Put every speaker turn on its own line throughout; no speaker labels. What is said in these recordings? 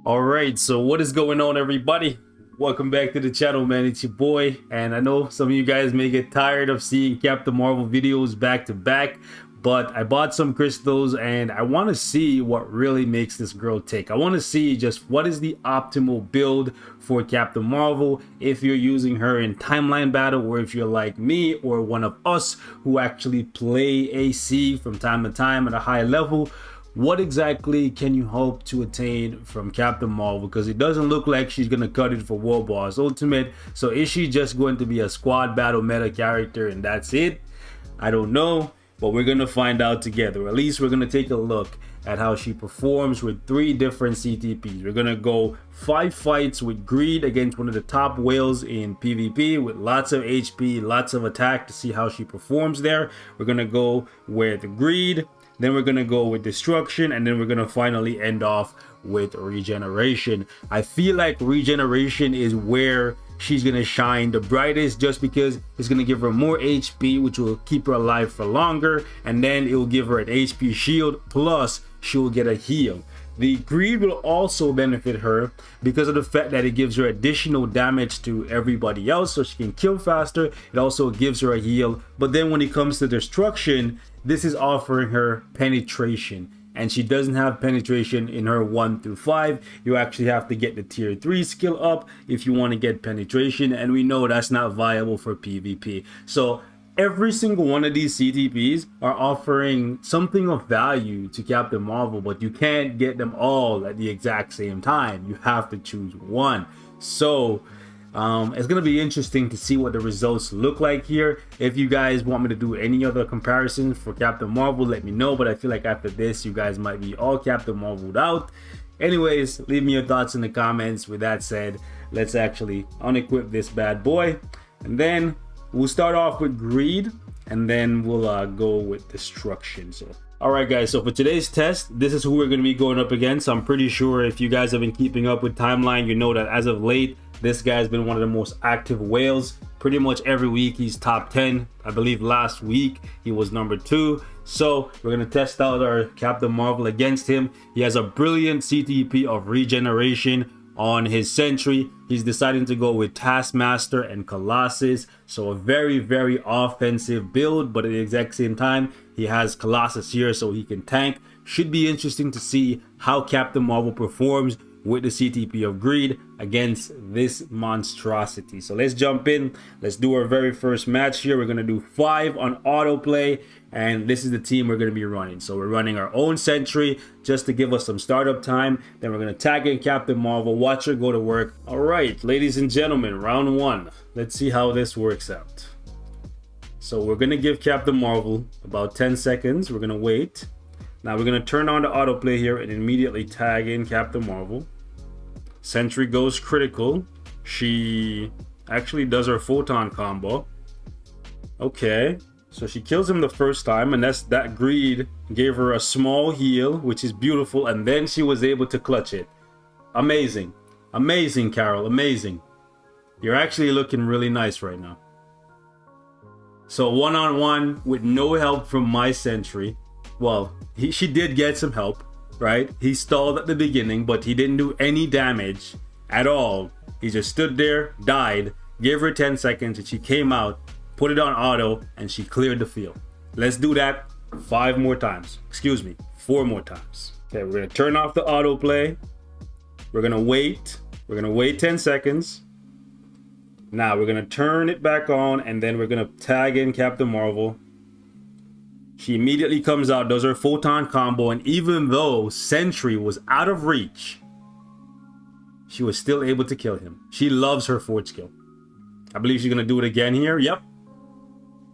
All right, so what is going on, everybody? Welcome back to the channel, man. It's your boy, and I know some of you guys may get tired of seeing Captain Marvel videos back to back, but I bought some crystals and I want to see what really makes this girl tick. I want to see just what is the optimal build for Captain Marvel if you're using her in timeline battle, or if you're like me or one of us who actually play AC from time to time at a high level. What exactly can you hope to attain from Captain Marvel? Because it doesn't look like she's going to cut it for World Boss Ultimate. So is she just going to be a squad battle meta character and that's it? I don't know, but we're going to find out together. Or at least we're going to take a look at how she performs with 3 different CTPs. We're going to go 5 fights with Greed against one of the top whales in PvP with lots of HP, lots of attack to see how she performs there. We're going to go with Greed. Then we're going to go with Destruction, and then we're going to finally end off with Regeneration. I feel like Regeneration is where she's going to shine the brightest, just because it's going to give her more HP, which will keep her alive for longer, and then it will give her an HP shield, plus she will get a heal. The Greed will also benefit her because of the fact that it gives her additional damage to everybody else, so she can kill faster. It also gives her a heal. But then when it comes to Destruction, this is offering her penetration, and she doesn't have penetration in her 1 through 5. You actually have to get the tier 3 skill up if you want to get penetration, and we know that's not viable for PvP. So every single one of these CTPs are offering something of value to Captain Marvel, but you can't get them all at the exact same time. You have to choose one. So it's going to be interesting to see what the results look like here. If you guys want me to do any other comparisons for Captain Marvel, let me know. But I feel like after this, you guys might be all Captain Marveled out. Anyways, leave me your thoughts in the comments. With that said, let's actually unequip this bad boy. And then we'll start off with Greed, and then we'll go with Destruction. So alright guys, so for today's test, this is who we're going to be going up against. I'm pretty sure if you guys have been keeping up with timeline, you know that as of late, this guy's been one of the most active whales. Pretty much every week he's top 10. I believe last week he was number 2. So we're going to test out our Captain Marvel against him. He has a brilliant CTP of Regeneration on his Sentry. He's deciding to go with Taskmaster and Colossus. So a very, very offensive build, but at the exact same time, he has Colossus here so he can tank. Should be interesting to see how Captain Marvel performs with the CTP of Greed against this monstrosity. So let's jump in. Let's do our very first match here. We're going to do 5 on autoplay, and this is the team we're going to be running. So we're running our own Sentry just to give us some startup time. Then we're going to tag in Captain Marvel, watch her go to work. All right, ladies and gentlemen, round 1. Let's see how this works out. So we're going to give Captain Marvel about 10 seconds. We're going to wait. Now we're going to turn on the autoplay here and immediately tag in Captain Marvel. Sentry goes critical. She actually does her photon combo. Okay, so she kills him the first time, and that Greed gave her a small heal, which is beautiful, and then she was able to clutch it. Amazing. Amazing, Carol. Amazing. You're actually looking really nice right now. So 1-on-1 with no help from my Sentry. Well, she did get some help, right? He stalled at the beginning, but he didn't do any damage at all. He just stood there, died, gave her 10 seconds, and she came out, put it on auto, and she cleared the field. Let's do that 5 more times. Excuse me, 4 more times. Okay, we're going to turn off the autoplay. We're going to wait. We're going to wait 10 seconds. Now we're going to turn it back on, and then we're going to tag in Captain Marvel. She immediately comes out, does her photon combo, and even though Sentry was out of reach, she was still able to kill him. She loves her forward skill. I believe she's going to do it again here. Yep.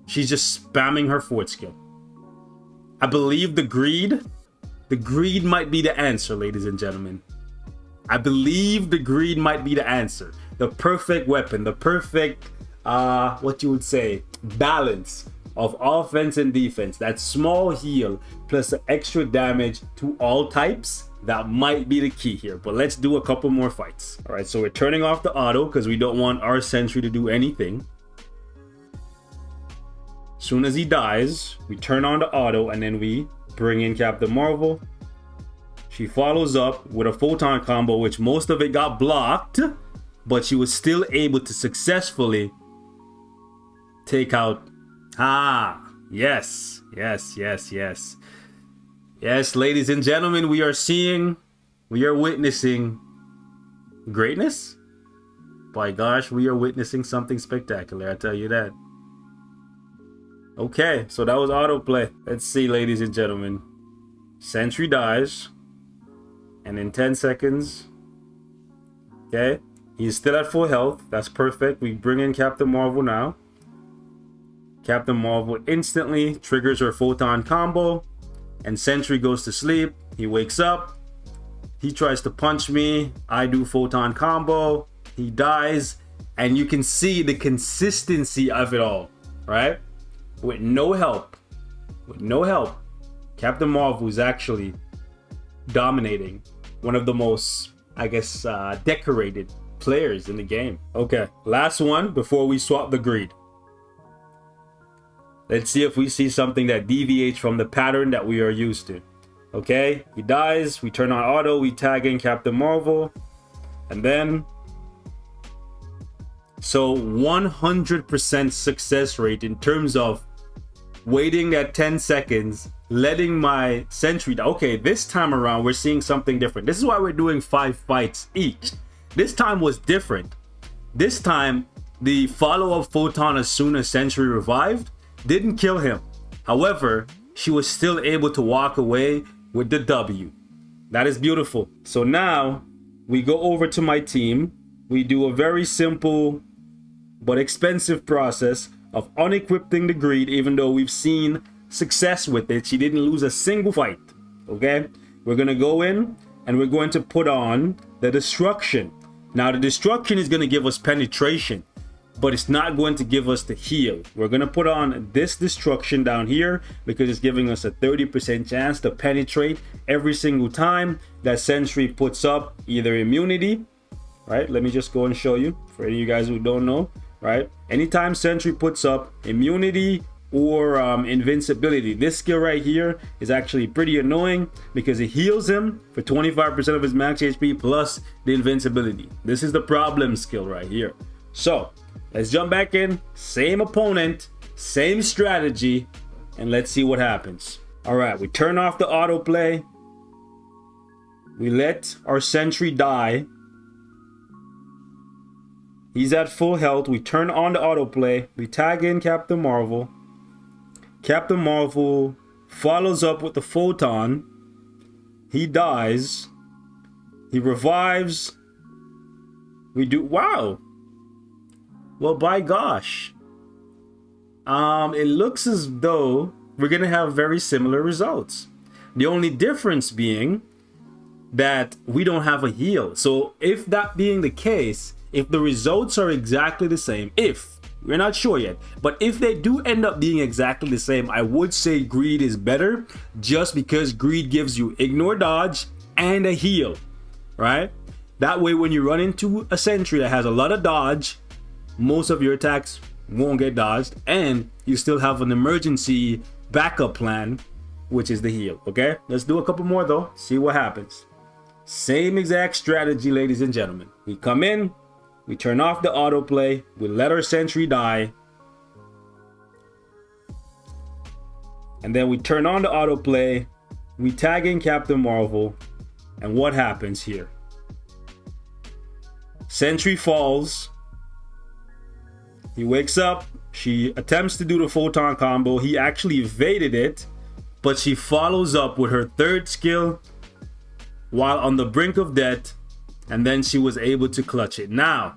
She's just spamming her forward skill. I believe the Greed might be the answer, ladies and gentlemen. I believe the Greed might be the answer. The perfect weapon, the perfect, what you would say, balance of offense and defense. That small heal plus the extra damage to all types, that might be the key here. But let's do a couple more fights. All right, so we're turning off the auto because we don't want our Sentry to do anything. Soon as he dies, we turn on the auto, and then we bring in Captain Marvel. She follows up with a photon combo, which most of it got blocked, but she was still able to successfully take out. Yes, ladies and gentlemen, we are witnessing greatness. By gosh, we are witnessing something spectacular, I tell you that. Okay, so that was autoplay. Let's see, ladies and gentlemen. Sentry dies, and in 10 seconds, okay, he's still at full health. That's perfect. We bring in Captain Marvel now. Captain Marvel instantly triggers her photon combo, and Sentry goes to sleep. He wakes up. He tries to punch me. I do photon combo. He dies, and you can see the consistency of it all, right? With no help, Captain Marvel is actually dominating one of the most, I guess, decorated players in the game. Okay, last one before we swap the greed. Let's see if we see something that deviates from the pattern that we are used to. Okay, he dies. We turn on auto. We tag in Captain Marvel, and then. So 100% success rate in terms of waiting that 10 seconds, letting my sentry die. Okay, this time around, we're seeing something different. This is why we're doing 5 fights each. This time was different. This time, the follow-up photon as soon as Sentry revived didn't kill him. However, she was still able to walk away with the W. That is beautiful. So now, we go over to my team. We do a very simple but expensive process of unequipping the greed, even though we've seen success with it. She didn't lose a single fight. Okay, we're gonna go in and we're going to put on the destruction. Now the destruction is going to give us penetration, but it's not going to give us the heal. We're going to put on this destruction down here because it's giving us a 30% chance to penetrate every single time that Sentry puts up either immunity, right? Let me just go and show you for any of you guys who don't know, right? Anytime Sentry puts up immunity or invincibility, this skill right here is actually pretty annoying because it heals him for 25% of his max HP plus the invincibility. This is the problem skill right here. So let's jump back in, same opponent, same strategy, and let's see what happens. All right, we turn off the autoplay. We let our Sentry die. He's at full health. We turn on the autoplay. We tag in Captain Marvel. Captain Marvel follows up with the photon. He dies. He revives. We do, wow. Well, by gosh. It looks as though we're going to have very similar results. The only difference being that we don't have a heal. So if that being the case, if the results are exactly the same, we're not sure yet, but if they do end up being exactly the same, I would say greed is better just because greed gives you ignore dodge and a heal, right? That way when you run into a Sentry that has a lot of dodge, most of your attacks won't get dodged and you still have an emergency backup plan, which is the heal. Okay, let's do a couple more though, see what happens. Same exact strategy, ladies and gentlemen. We come in, we turn off the autoplay, we let our Sentry die, and then we turn on the autoplay, we tag in Captain Marvel, and what happens here? Sentry falls, he wakes up, she attempts to do the photon combo, he actually evaded it, but she follows up with her third skill while on the brink of death, and then she was able to clutch it. Now,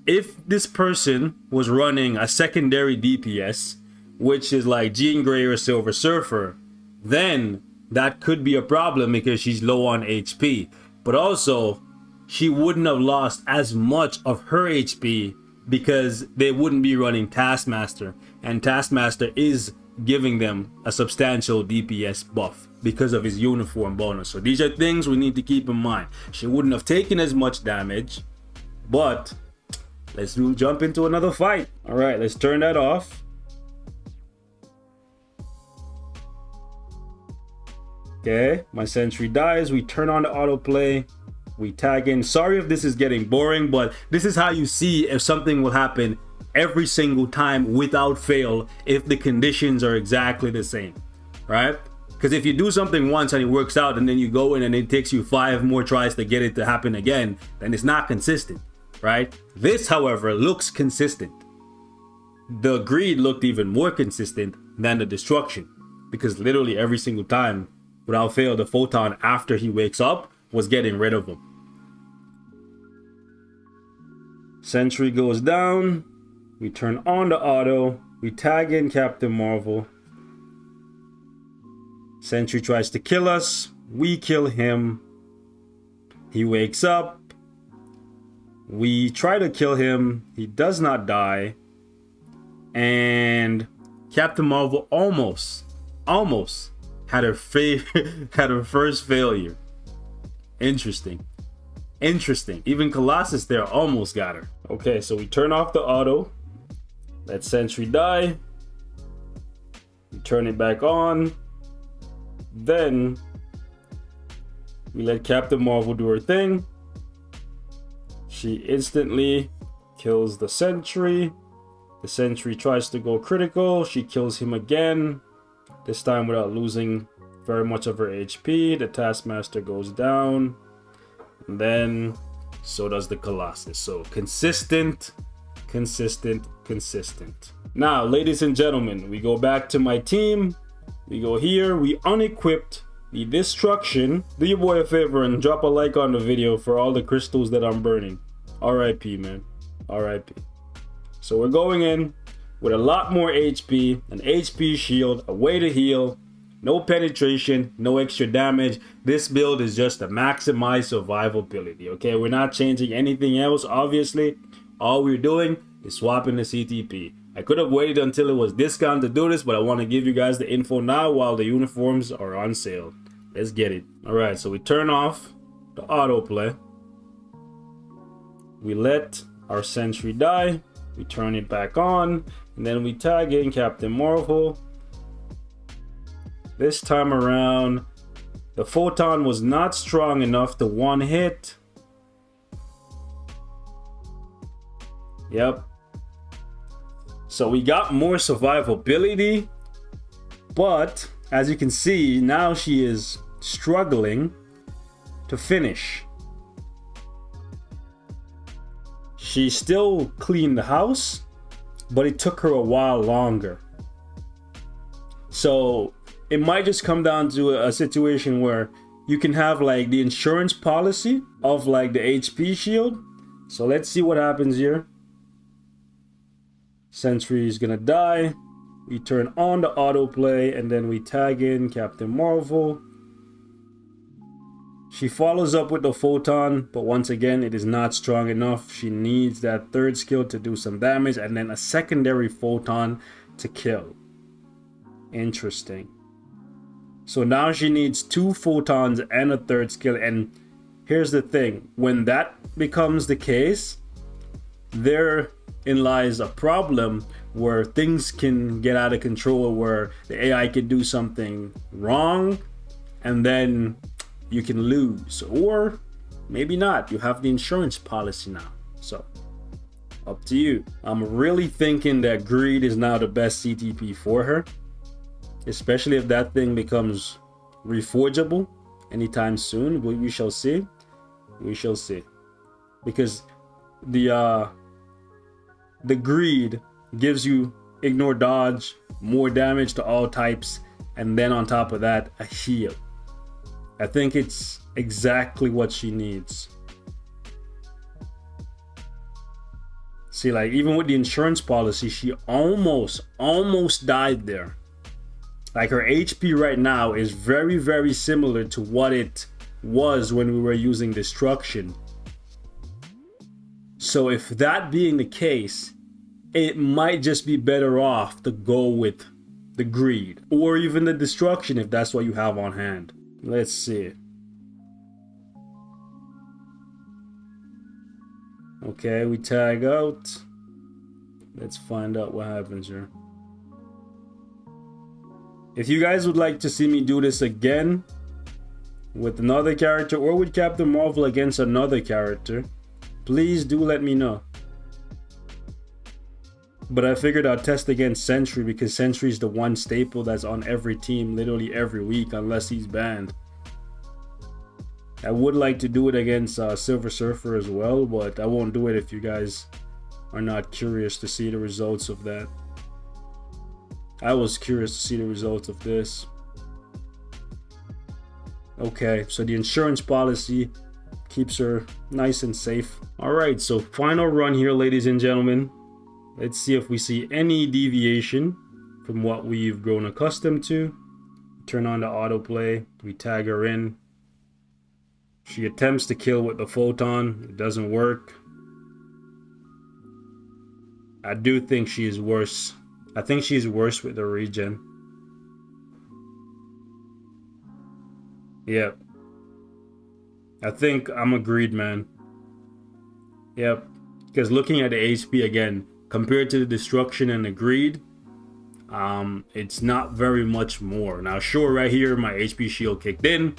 if this person was running a secondary DPS, which is like Jean Grey or Silver Surfer, then that could be a problem because she's low on HP. But also, she wouldn't have lost as much of her HP because they wouldn't be running Taskmaster. And Taskmaster is giving them a substantial DPS buff because of his uniform bonus. So these are things we need to keep in mind. She wouldn't have taken as much damage, but let's jump into another fight. All right, let's turn that off. Okay, my sentry dies. We turn on the autoplay. We tag in. Sorry if this is getting boring, but this is how you see if something will happen every single time without fail if the conditions are exactly the same, right? Because if you do something once and it works out and then you go in and it takes you 5 more tries to get it to happen again, then it's not consistent, right? This, however, looks consistent. The greed looked even more consistent than the destruction, because literally every single time, without fail, the photon after he wakes up was getting rid of him. Sentry goes down. We turn on the auto. We tag in Captain Marvel. Sentry tries to kill us. We kill him. He wakes up. We try to kill him. He does not die. And Captain Marvel almost had her had her first failure. Interesting. Even Colossus there almost got her. Okay, so we turn off the auto. Let Sentry die. We turn it back on. Then we let Captain Marvel do her thing. She instantly kills the Sentry. The Sentry tries to go critical. She kills him again. This time without losing very much of her HP. The Taskmaster goes down. And then so does the Colossus. So consistent. Now, ladies and gentlemen, we go back to my team. We go here. We unequipped the destruction. Do your boy a favor and drop a like on the video for all the crystals that I'm burning. RIP, man. RIP. So we're going in with a lot more HP, an HP shield, a way to heal, no penetration, no extra damage. This build is just to maximize survivability, okay? We're not changing anything else, obviously. All we're doing is swapping the CTP. I could have waited until it was discounted to do this, but I want to give you guys the info now while the uniforms are on sale. Let's get it. All right, so we turn off the autoplay. We let our Sentry die. We turn it back on, and then we tag in Captain Marvel. This time around, the photon was not strong enough to one hit. Yep. So we got more survivability, but as you can see, now she is struggling to finish. She still cleaned the house, but it took her a while longer. So it might just come down to a situation where you can have like the insurance policy of like the HP shield. So let's see what happens here. Sentry is gonna die. We turn on the autoplay and then we tag in Captain Marvel. She follows up with the photon, but once again, it is not strong enough. She needs that third skill to do some damage and then a secondary photon to kill. Interesting. So now she needs 2 photons and a third skill. And here's the thing, when that becomes the case, therein lies a problem where things can get out of control, where the AI can do something wrong and then you can lose, or maybe not. You have the insurance policy now, so up to you. I'm really thinking that greed is now the best CTP for her, especially if that thing becomes reforgeable anytime soon. We shall see. We shall see, because the greed gives you ignore dodge, more damage to all types, and then on top of that, a heal. I think it's exactly what she needs. See, like even with the insurance policy, she almost died there. Like her HP right now is very similar to what it was when we were using destruction. So if that being the case, it might just be better off to go with the greed or even the destruction if that's what you have on hand. Let's see. Okay, we tag out. Let's find out what happens here. If you guys would like to see me do this again, with another character or with Captain Marvel against another character, please do let me know. But I figured I'd test against Sentry because Sentry is the one staple that's on every team literally every week unless he's banned. I would like to do it against Silver Surfer as well, but I won't do it if you guys are not curious to see the results of that. I was curious to see the results of this. Okay, so the insurance policy keeps her nice and safe. Alright, so final run here, ladies and gentlemen. Let's see if we see any deviation from what we've grown accustomed to. Turn on the autoplay. We tag her in. She attempts to kill with the photon. It doesn't work. I do think she is worse. I think she's worse with the regen. Yep. I think I'm agreed, man. Yep. Because looking at the HP again, compared to the destruction and the greed, it's not very much more. Now, sure, right here, my HP shield kicked in,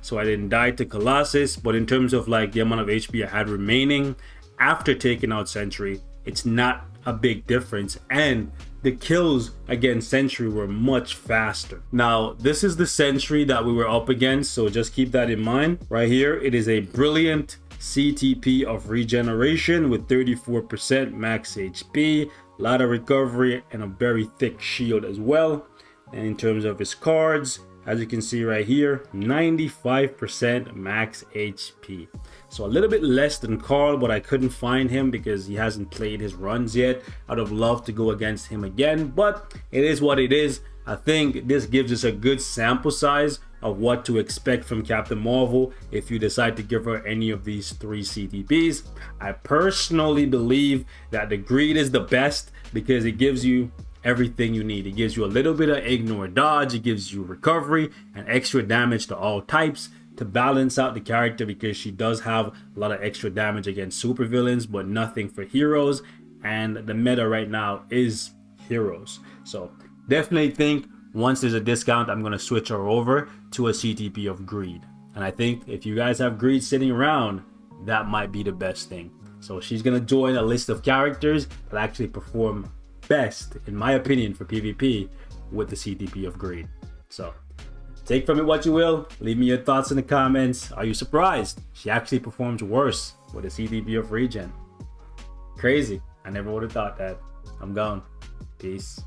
so I didn't die to Colossus. But in terms of like the amount of HP I had remaining after taking out Sentry, it's not a big difference. And the kills against Sentry were much faster. Now, this is the Sentry that we were up against, so just keep that in mind. Right here, it is a brilliant CTP of regeneration with 34% max HP, a lot of recovery, and a very thick shield as well. And in terms of his cards, as you can see right here, 95% max HP. So a little bit less than Carl, but I couldn't find him because he hasn't played his runs yet. I'd have loved to go against him again, but it is what it is. I think this gives us a good sample size of what to expect from Captain Marvel if you decide to give her any of these 3 CTPs. I personally believe that the greed is the best because it gives you everything you need. It gives you a little bit of ignore dodge, it gives you recovery and extra damage to all types to balance out the character, because she does have a lot of extra damage against supervillains but nothing for heroes, and the meta right now is heroes. So definitely think once there's a discount, I'm going to switch her over to a CTP of greed. And I think if you guys have greed sitting around, that might be the best thing. So she's going to join a list of characters that actually perform best, in my opinion, for PvP with the CTP of greed. So take from it what you will. Leave me your thoughts in the comments. Are you surprised she actually performs worse with a CTP of regen? Crazy. I never would have thought that. I'm gone. Peace.